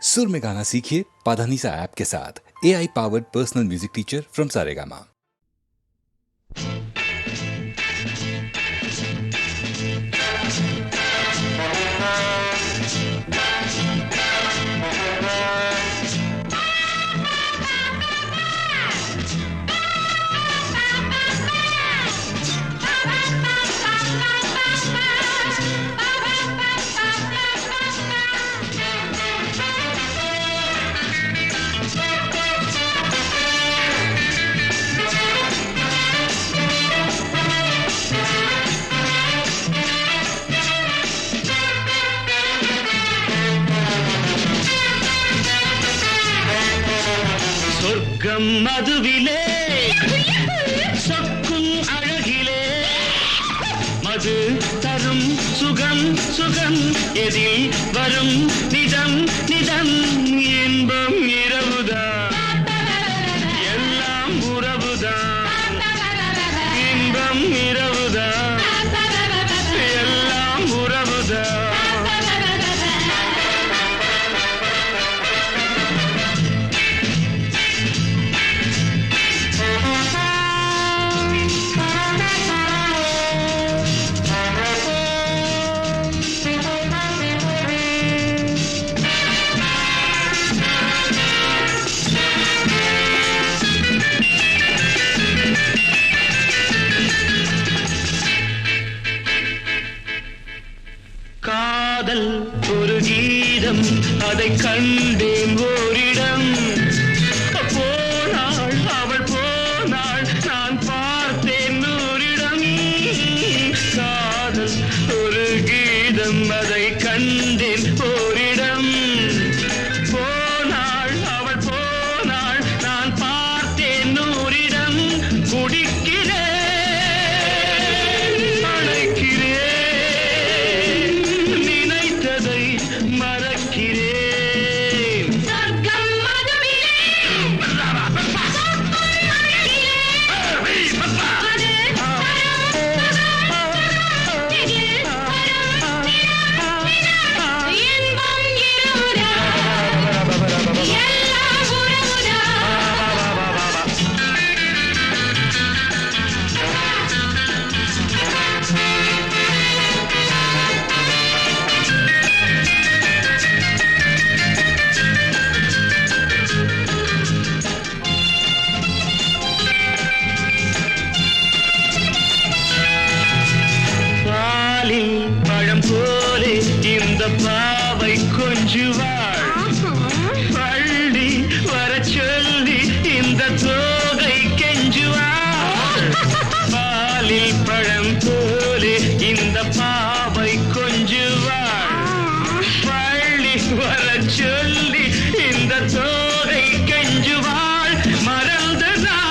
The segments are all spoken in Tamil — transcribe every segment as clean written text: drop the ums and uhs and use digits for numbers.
सुर में गाना सीखिए पाधानीसा ऐप के साथ। AI powered personal music teacher from Saregama. மதுவிலே சொக்கும் அழகிலே மது தரும் சுகம் சுகம் எதில் வரும் நிதம் நிதம் இன்பம் இரவுதான் எல்லாம் உறவுதான் இன்பம் இரவுதான் எல்லாம் உறவுதான் காதல் ஒரு கீதம் அதை கண்டேன் ஓரிடம் போனாள் அவள் போனாள் நான் பார்த்தேன் நூறிடம் காதல் ஒரு கீதம் அதை கண்டேன் ஓரிடம் போனாள் அவள் போனாள் நான் பார்த்தேன் நூறிடம் குடிக்கிறேன் பழம் போலே இந்த பாவை கொஞ்சுவாள் பள்ளி வர சொல்லி இந்த தோகை கெஞ்சுவாள் பாலில் பழம் போலே இந்த பாவை கொஞ்சுவாள் பள்ளி வர சொல்லி இந்த தோகை கெஞ்சுவாள் மறந்து நான்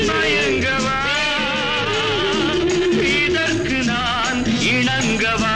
மயங்கவா இணங்கவா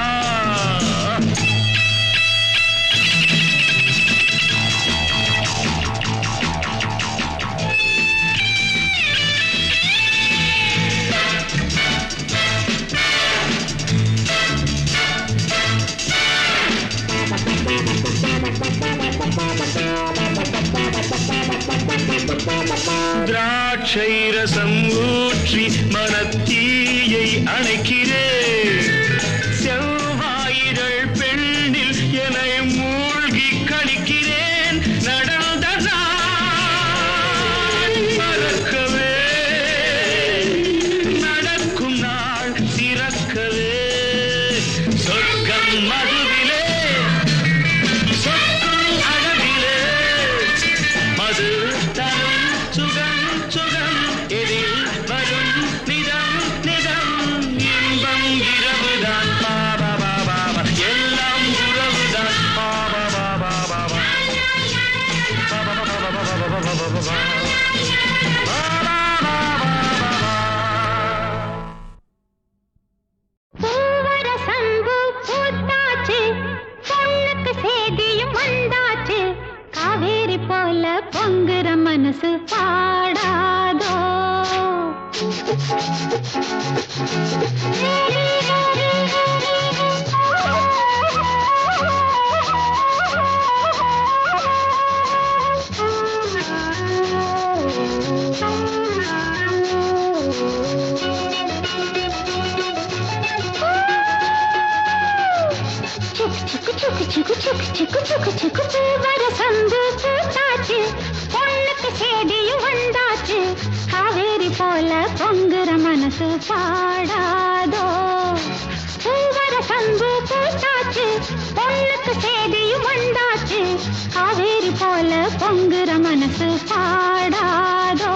திராட்சை ரசம் ஊற்றி மனத்தீயை அணைக்கிறேன் செவ்வாயிரள் பெண்ணில் என்னை மூழ்கி கழிக்கிறேன் நடந்த நாள் மறக்கவே நடக்கும் நாள் திறக்கவே சொர்க்கம் மதுவிலே சொக்கும் அழகிலே மது தரும் சுகம் சுகம் எதில் வரும் நிதம் நிதம் இன்பம் இரவுதான் பாபா பாபா எல்லாம் உறவுதான் பாபா பாபா பாபா காவேரி போல பொங்குற மனசு பாடாதோ சுக்கு சுக்கு சுக்கு சுக்கு சுக்கு சுக்கு பூவர சந்து பூத்தாச்சு பொண்ணுக்கு சேதியும் வந்தாச்சு காவேரி போல பொங்குற மனசு பாடாதோ பூவர சந்து பூத்தாச்சு பொண்ணுக்கு சேதியும் வந்தாச்சு காவேரி போல பொங்குற மனசு பாடாதோ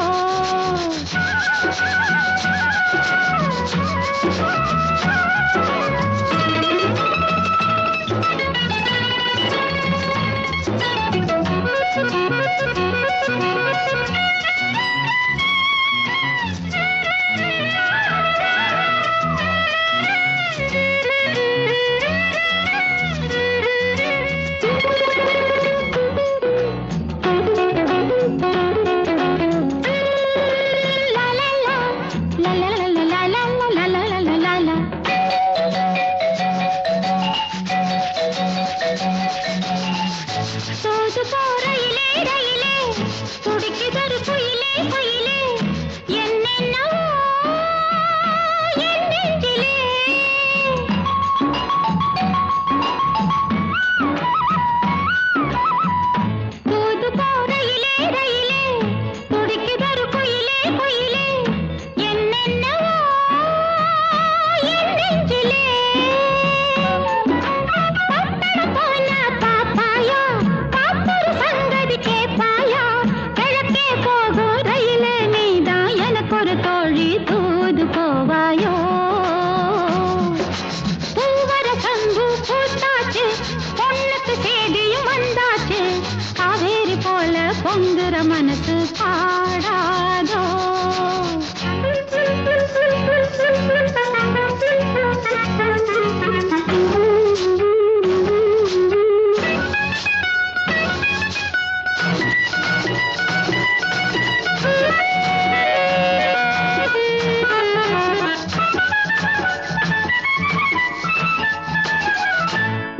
பொங்குற மனசு பாடாதோ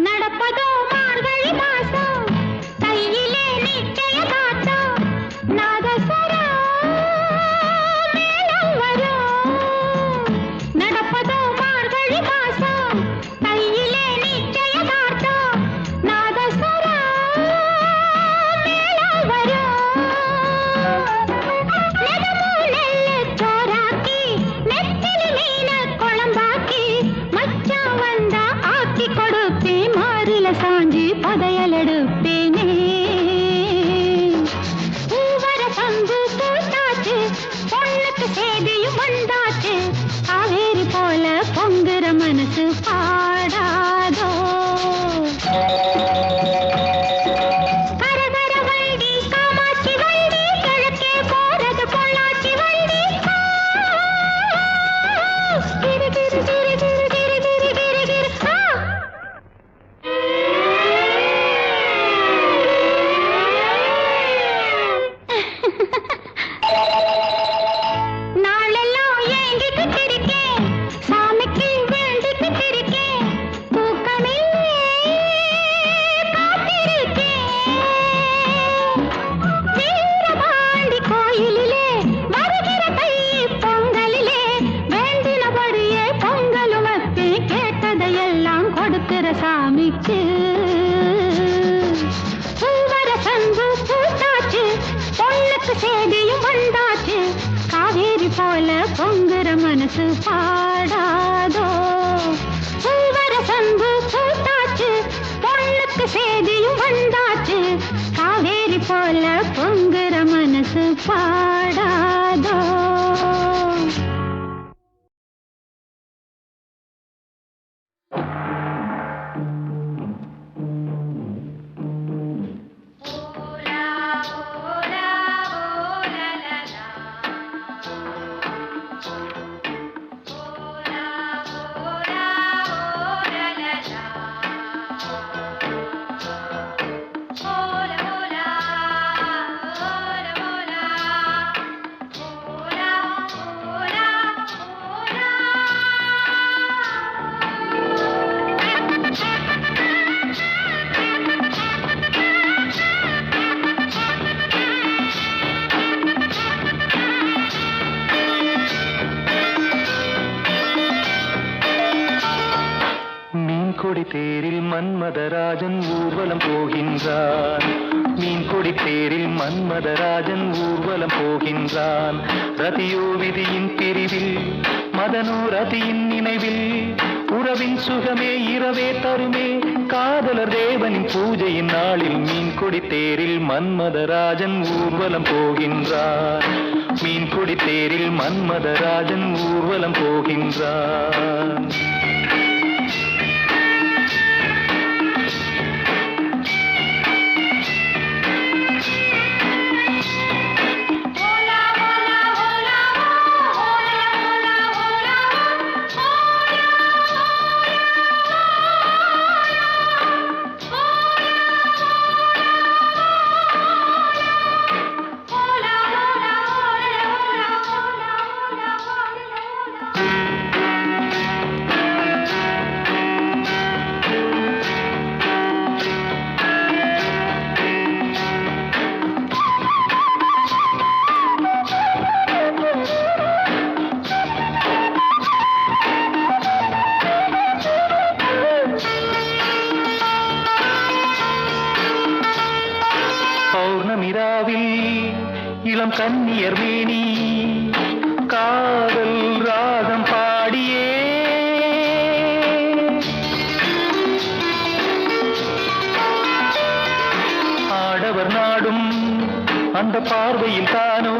நடப்பதோ மார்கழி மாசம் கையிலே நிச்சயதார்த்தம் நாதஸ்வரம் மேளம் வரும் நடப்பதோ மார்கழி மாசம் கையிலே நிச்சயதார்த்தம் நாதஸ்வரம் மேளம் வரும் நெடுமூ நெல்லு சோறாக்கி நெத்திலி மீன குழம்பாக்கி மச்சான் வந்தா ஆக்கி கொடுப்பே மாறில சாஞ்சி பதையல் எடுப்பேனே பூவர சங்கு பூத்தாச்சு பொண்ணுக்கு சேதியும் வந்தாச்சு காவேரி போல பொங்குற மனசு பாடாதோ கரகர வண்டி காமாட்சி வண்டி கிழக்கே போறது பொள்ளாச்சி வண்டி கிரு கிரு கிரு கிரு கிரு கிரு கிரு கிரு நாளெல்லாம் ஏங்கிக்கிட்டு இருக்கேன் சாமிக்கு வேண்டிக்கிட்டு இருக்கேன் தூக்கமில்லே காத்திருக்கேன் வீரபாண்டி கோயிலிலே வருகிற தை பொங்கலிலே வேண்டினபடியே பொங்கலும் வைப்பேன் கேட்டதையெல்லாம் கொடுக்கிற சாமிக்கு பூவர சங்கு பூத்தாச்சு பொண்ணுக்கு சேதியும் வந்தாச்சு காவேரி போல பொங்குற மனசு பாடாதோ பூவர சங்கு பூத்தாச்சு பொண்ணுக்கு சேதியும் வந்தாச்சு காவேரி போல பொங்குற மனசு பாடாதோ Hola, hola, hola, la, la. Hola. Manmatharajan ஊர்வலம் போகின்றான். மீன் கொடி தேரில் மன்மதராஜன் ஊர்வலம் போகின்றான். ரதியோ விதியின் பிரிவில், மதனோ ரதியின் நினைவில், உறவின் சுகமே இரவே தருமே, காதலர் தேவனின் பூஜையின் நாளில் மீன் கொடி தேரில் மன்மதராஜன் ஊர்வலம் போகின்றான். மீன் கொடி தேரில் மன்மதராஜன் ஊர்வலம் போகின்றான். பௌர்ணமிராவில் இளம் கன்னியர் மேனி காதல் ராகம் பாடியே ஆடவர் நாடும் அந்த பார்வையில் தானோ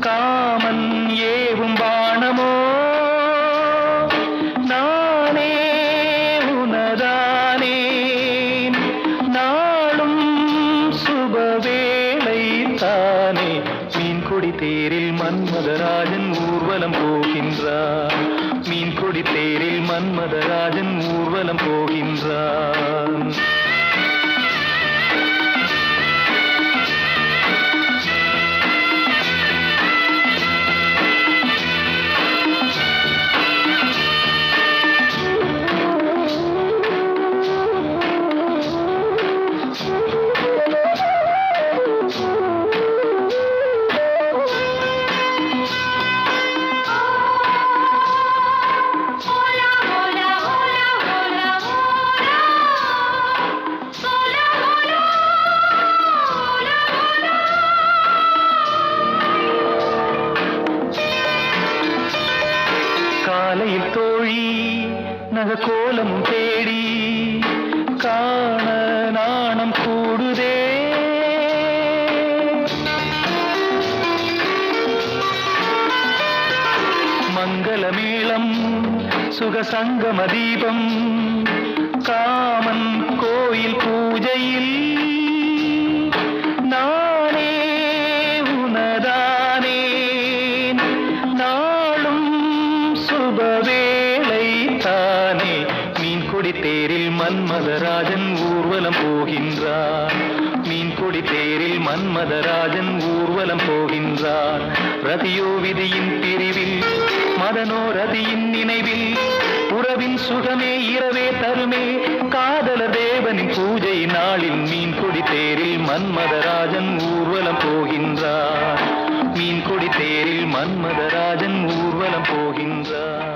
காமன் ஏவும் பாணமோ, நானே உனதானேன் நாளும் சுபவேளை தானே. மீன் கொடி தேரில் மன்மதராஜன் ஊர்வலம் போகின்றான். மீன் கொடி தேரில் மன்மதராஜன் ஊர்வலம் போகின்றான். காலையில் தோழி நகக்கோலமும் தேடி காண நாணம் கூடுதே. மங்களமேளம் சுகசங்கம தீபம் காமன் கோயில் பூஜையில் நானே உனதானேன் நாளும் சுபவேளை தானே. மீன் கொடி தேரில் மன்மதராஜன் ஊர்வலம் போகின்றான். மீன் கொடி தேரில் மன்மதராஜன் ஊர்வலம் போகின்றான். ரதியோ விதியின் பிரிவில், மதனோ ரதியின் நினைவில், உறவின் சுகமே இரவே தருமே, காதலர் தேவனின் பூஜை நாளில் மீன் கொடி தேரில் மன்மதராஜன் ஊர்வலம் போகின்றான். மீன் கொடி தேரில் மன்மதராஜன் ஊர்வலம் போகின்றான்.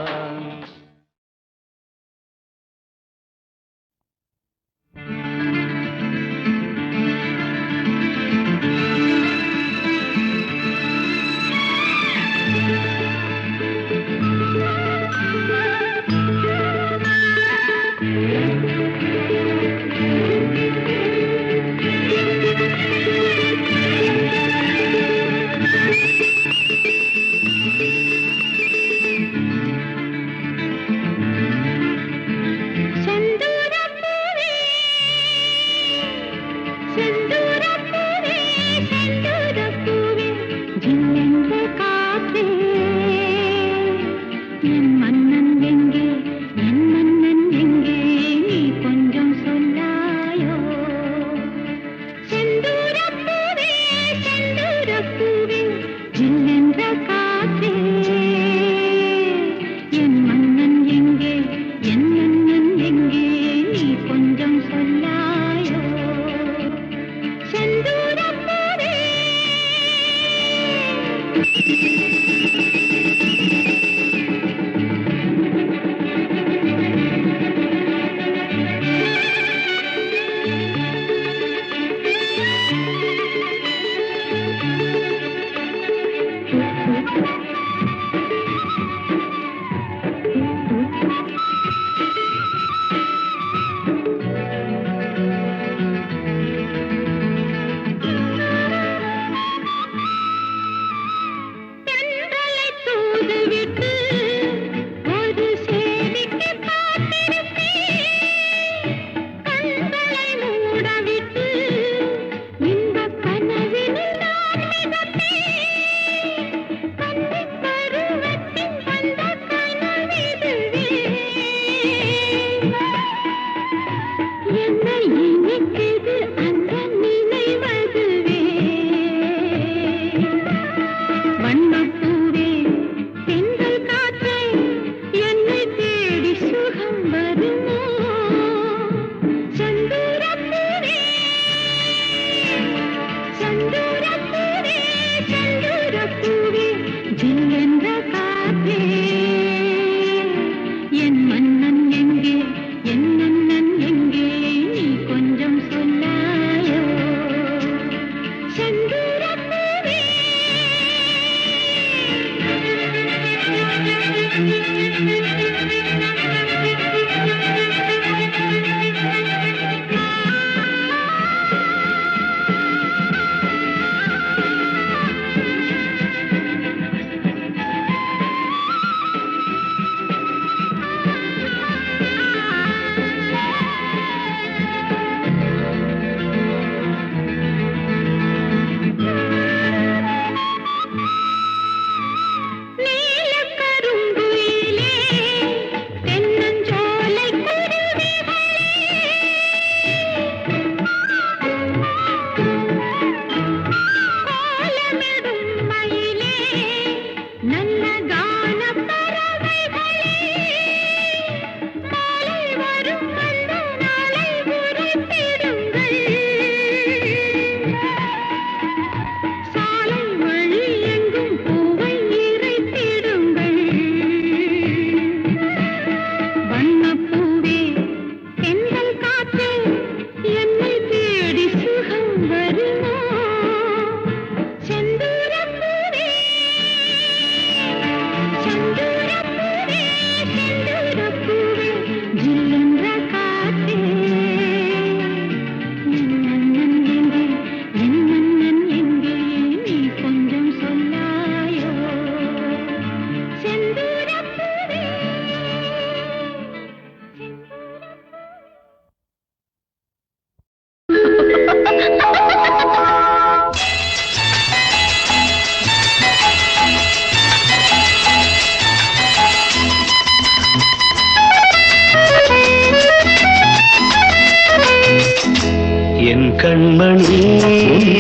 என் கண்மணி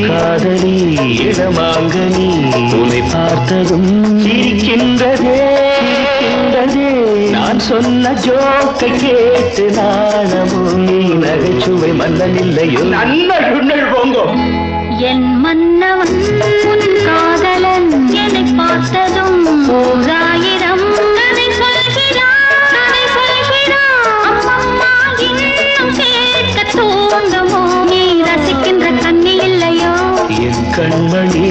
காதலி இடமாங்கனி உன்னை பார்த்ததும் சிரிக்கின்றதே நான் சொன்ன ஜோக்கை கேட்டு நாணமும் நீ நகைச்சுவை மன்னன் இல்லையோ நன்னல் போங்கோ என் மன்னவன் உன் காதலன் என்னை பார்த்ததும் ஓராயிரம் கதை சொல்கிறான் அம்மம்மா இன்னும் கேட்க தூங்குமோ நீ ரசிக்கின்ற கண்ணி இல்லையோ என் கண்மணி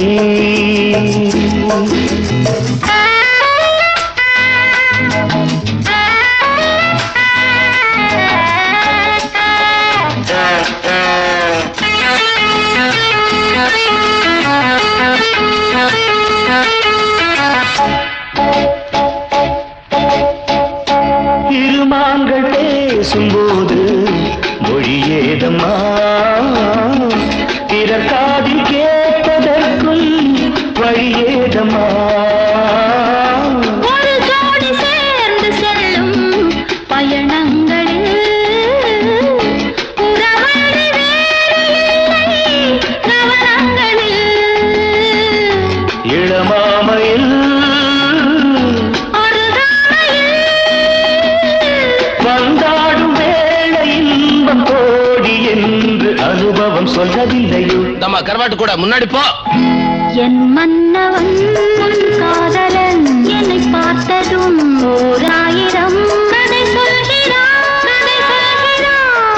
இருமாங்கள் பேசும்போது மொழியேதம்மா பிறர் காதில் கேட்பதற்குள் வழியேதம்மா ஒரு ஜோடி சேர்ந்து செல்லும் பயணங்களில் உறவழி வேறு இல்லை கவனங்களில் இளமாமையில் வந்தாடும் வேளை இன்பம் கோடி என்று அனுபவம் சொல்லவில்லையோ தம்மா கருவாட்டு கூட முன்னாடி போ. என் மன்னவன் உன் காதலன் என்னை பார்த்ததும் ஓராயிரம் கதை சொல்கிறான்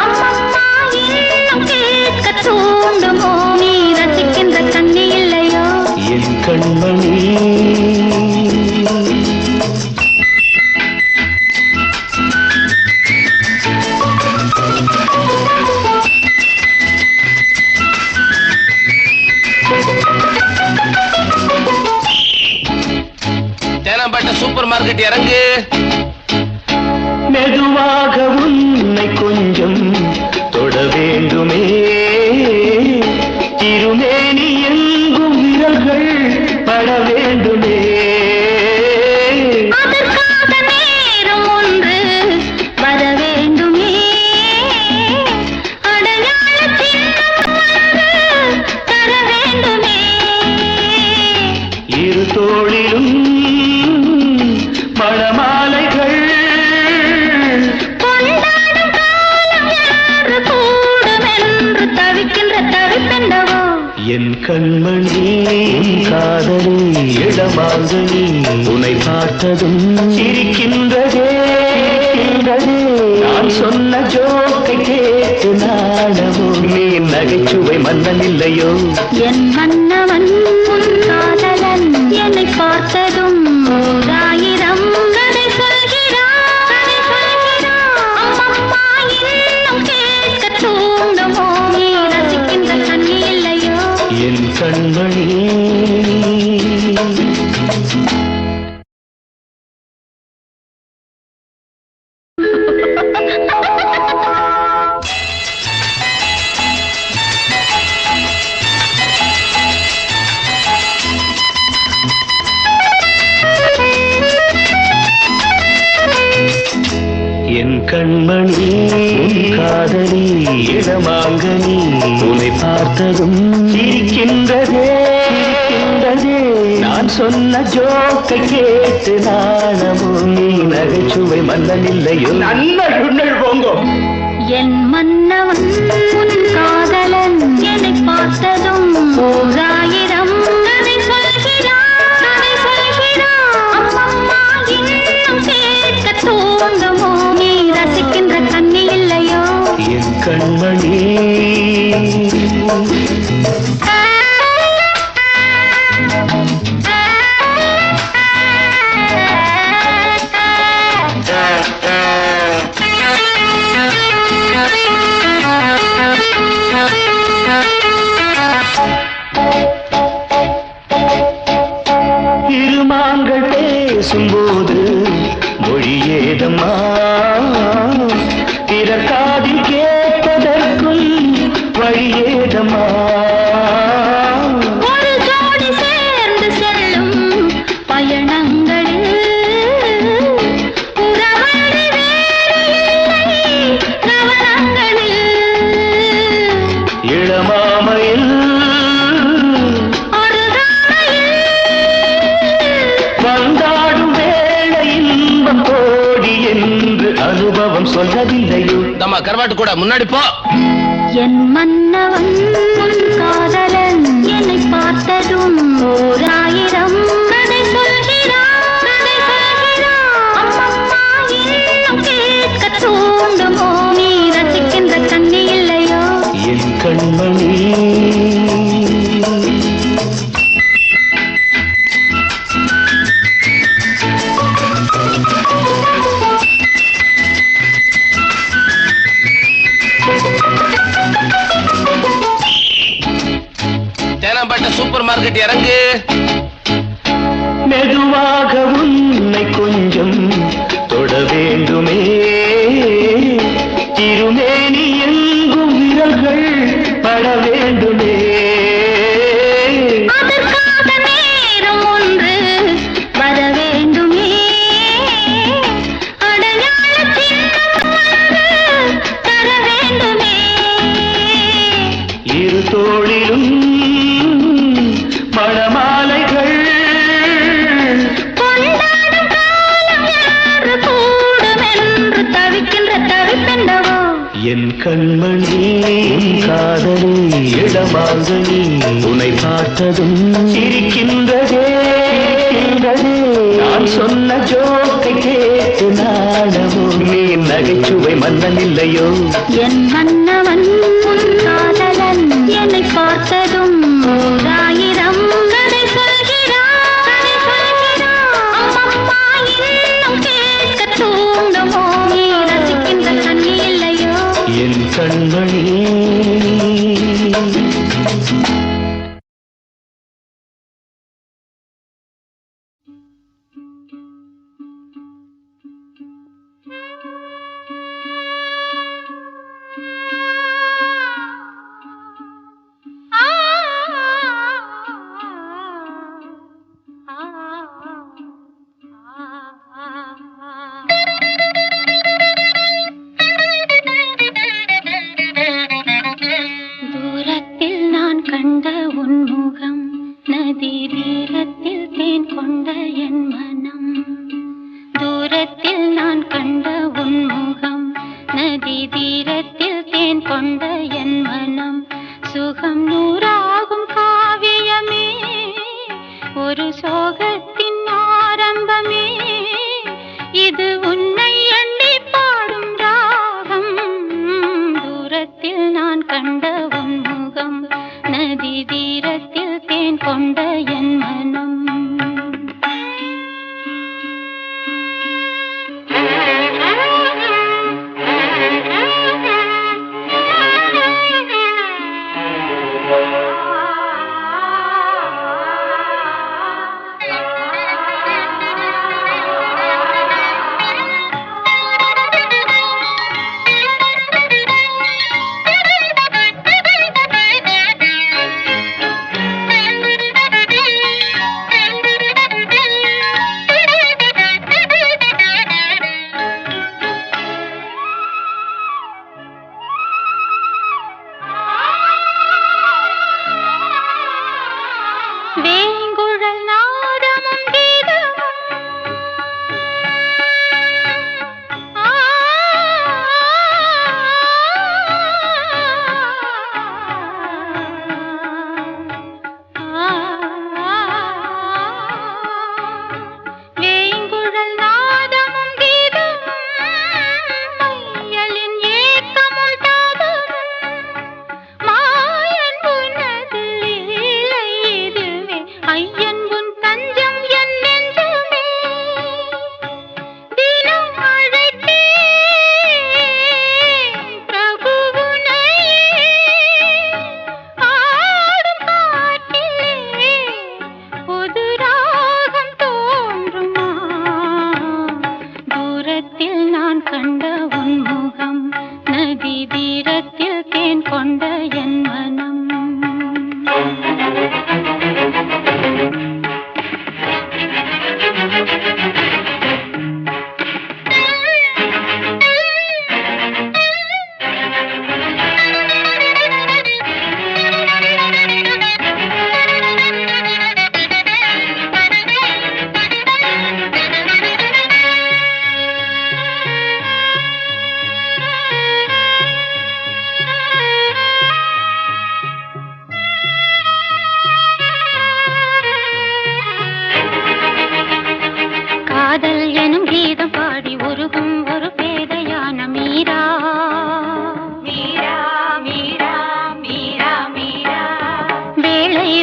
அம்மம்மா இன்னும் கேட்க தூண்டுமோ நீ ரசிக்கின்ற கண்ணி இல்லையோ என் கண்மணி தேனாம்பேட்டை சூப்பர் மார்க்கெட் இறங்கு. மெதுவாக உன்னை கொஞ்சம் தொட வேண்டுமே திருமேனி எங்கும் விரல்கள் பட வேண்டுமே அதற்காக நேரம் ஒன்று வர வேண்டுமே அடையாள சின்னம் ஒன்று தர வேண்டுமே இரு தோளிலும் மணமாலைகள் கொண்டாடும் காலம் யாரு கூடுமென்று தவிக்கின்ற தவிப்பெண்டவோ என் கண்மணி காதலி இடமாங்கனி உன்னை பார்த்ததும் சிரிக்கின்றதே நான் சொன்ன ஜோக்கை கேட்டு நாணமும் நீ நகைச்சுவை மன்னன் இல்லையோ என் மன்னவன் உன் காதலன் என்னை பார்த்ததும் ஓராயிரம் கதை சொல்கிறான் அம்மம்மா இன்னும் கேட்க தூண்டுமோ நீ ரசிக்கின்ற கண்ணி இல்லையோ என் கண்மணி என் கண்மணி காதலி இடமாங்கனி உன்னை பார்த்ததும் சிரிக்கின்றதே நான் சொன்ன ஜோக்கை கேட்டு நாணமும் நீ நகைச்சுவை மன்னன் இல்லையோ நன்னல் போங்கோ என் மன்னவன் உன் காதலன் என்னை பார்த்ததும் ஓராயிரம் கதை சொல்கிறான் அம்மம்மா இன்னும் கேட்க தூண்டுமோ நீ ரசிக்கின்ற கண்ணி இல்லையோ என் கண்மணி இருமாங்கள் பேசும்போது மொழியேதம்மா பிறர் காதில் கேட்பதற்குள் வழியேதம்மா இளமாமையில் வந்தாடும் வேளை இன்பம் கோடி என்று அனுபவம் சொல்லவில்லையோ? நம்ம கருவாட்டு கூட முன்னாடி போ. என் மன்னவன் உன் காதலன் என்னை பார்த்ததும் ஓராயிரம் கதை சொல்கிறான், கதை சொல்கிறான். அம்மம்மா இன்னும் கேட்க தூண்டுமோ? நீ ரசிக்கின்ற கண்ணி இல்லையோ என் கண்மணி? தேனாம்பேட்டை சூப்பர் மார்க்கெட் இறங்கு. மெதுவாக உன்னை கொஞ்சம் தொட வேண்டுமே, திருமேனி எங்கும் விரல்கள் பட வேண்டுமே. அதற்காக நேரம் ஒன்று வர வேண்டுமே, அடையாள சின்னம் ஒன்று தர வேண்டுமே. இரு தோளிலும் மணமாலைகள் கொண்டாடும் காலம் யாரு கூடும் என்று தவிக்கின்ற தவிப்பெண்டவோ? என் கண்மணி காதலி இடமாங்கனி உன்னை பார்த்ததும் சிரிக்கின்றதே. நான் சொன்ன ஜோக்கை கேட்டு நாடமோ? நீ நகைச்சுவை மன்னன் இல்லையோ? என் மன்னவன் உன் காதலன் என்னை பார்த்ததும் ஓராயிரம் கதை சொல்கிறான், கதை சொல்கிறான். அம்மம்மா இன்னும் கேட்க தூண்டுமோ? நீ ரசிக்கின்ற கண்ணி இல்லையோ என் கண்மணி? தூரத்தில் நான் கண்ட உன்முகம், நதி தீரத்தில் தேன் கொண்ட என் மனம். தூரத்தில் நான் கண்ட உன்முகம், நதி தீரத்தில் தேன் கொண்ட என் மனம். சுகம் நூறாகும் காவியமே, ஒரு சோகத்தின் ஆரம்பமே. இது உன்னை எண்ணி பாடும் ராகம். தூரத்தில் நான் கண்ட உன்முகம், நதி தீரத்தில் தேன் கொண்ட என் மனம். வேங்குழல் நாதமும் கீதமும் வேங்குழல் நாதமும் கீதமும் மையலின் ஏக்கமும் தாபமும் மாயன் உனது லீலை இதுவே. ஐயன் உன் தஞ்சம் என் நெஞ்சமே. தினம் அழைத்தேன் பிரபு உன்னையே. ஆடும் காட்டிலே புது ராகம் தோன்றுமா? தூரத்தில் நான் கண்ட உன்முகம், நதி தீரத்தில் தேன் கொண்ட என் மனம்.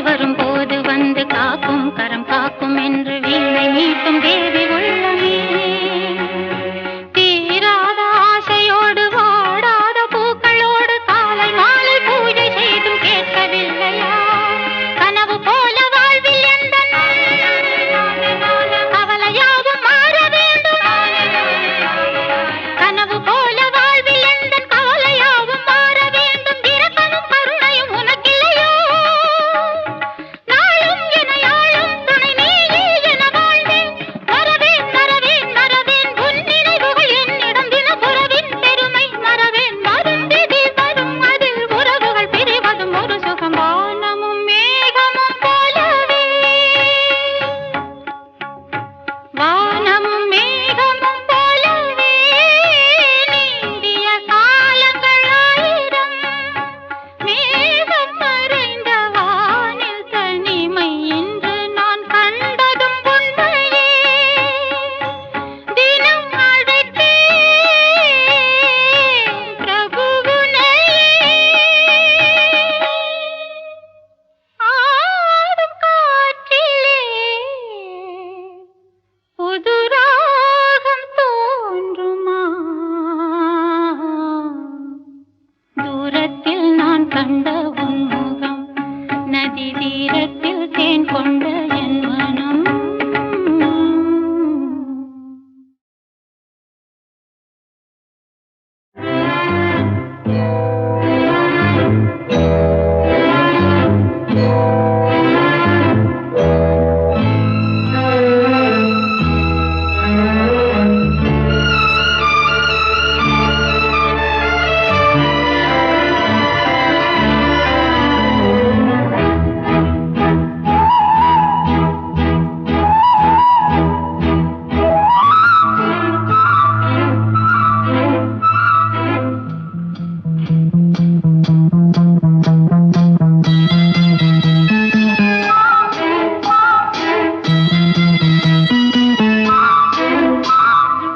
வரும்போது வந்து காக்கும் கரம் காக்கும் என்று வீணை மீட்டும் தேவி உள்ளமே. தீராத ஆசையோடு வாடாத பூக்களோடு காலை மாலை பூஜை செய்தும் கேட்கவில்லையா? கனவு போல வாழ்வில் எந்த கவலையாவும் மாற வேண்டும். கனவு போல வாழ்வில் எந்த கவலையாவும் மாற வேண்டும். இரக்கமும் கருணையும் உனக்கில்லையோ? நாளும் என யாழும் துணை நீயே என வாழ்ந்தேன். மறவேன் மறவேன் மறவேன் உன் நினைவுகள் என்னிடம் தினப்புறவின் பெருமை மறவேன். மருந்திதி வரும் அதில் உறவுகள் பிரிவதும் ஒரு சுகம். வானமும் மேகமும் போலவே வானமும் மேகமும் போலவே நீண்டிய காலங்கள் ஆயிரம். மேகம் மறைந்த வானில் தனிமை இன்று நான் கண்டதும் உண்மையே. தினம் அழைத்தேன் பிரபுவுனையே. ஆடும் காற்றிலே புது ராகம் தோன்றுமா? தூரத்தில் நான் கண்ட உன் முகம், நதி தீரத்தில் தேன் கொண்ட என் மனம்.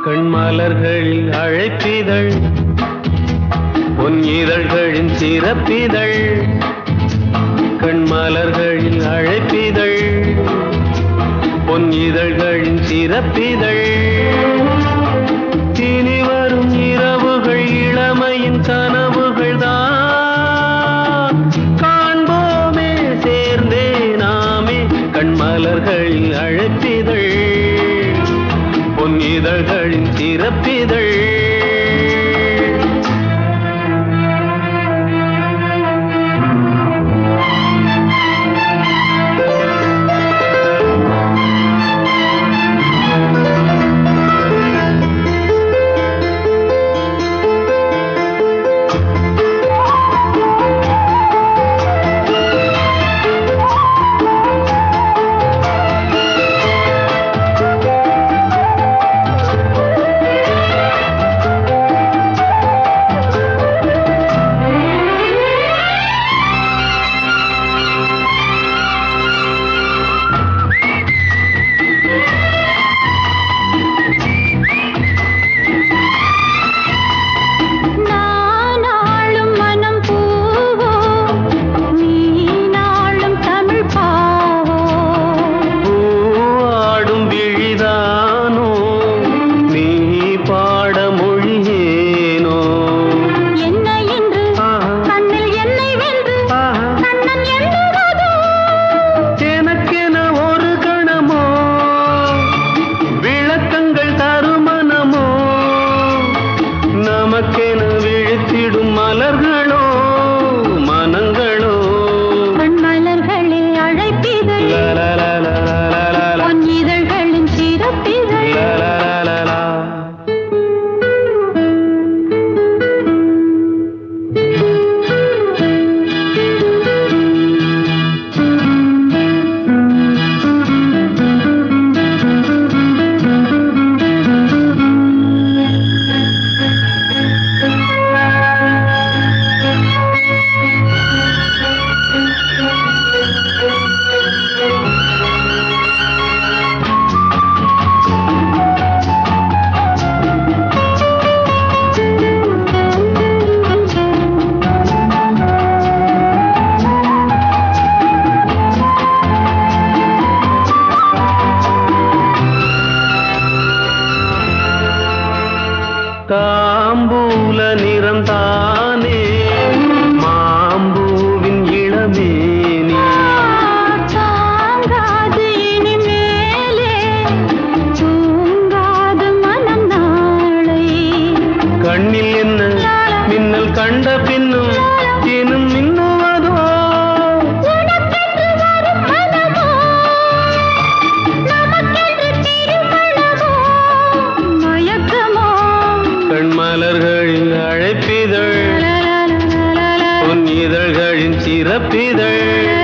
கண்மலர்களில் அழைப்பிதழ் பொன் இதழ்களின் சிறப்பிதழ். கண்மலர்களில் அழைப்பிதழ் பொன் இதழ்களின் சிறப்பிதழ். இனி வரும் இரவுகள் இளமையின் கனவுகள் தான் காண்போமே சேர்ந்தே நாமே. கண்மலர்களில் அழைப்பிதழ் பொன் இதழ்களின் சிறப்பிதழ். சிறப்பிதழ்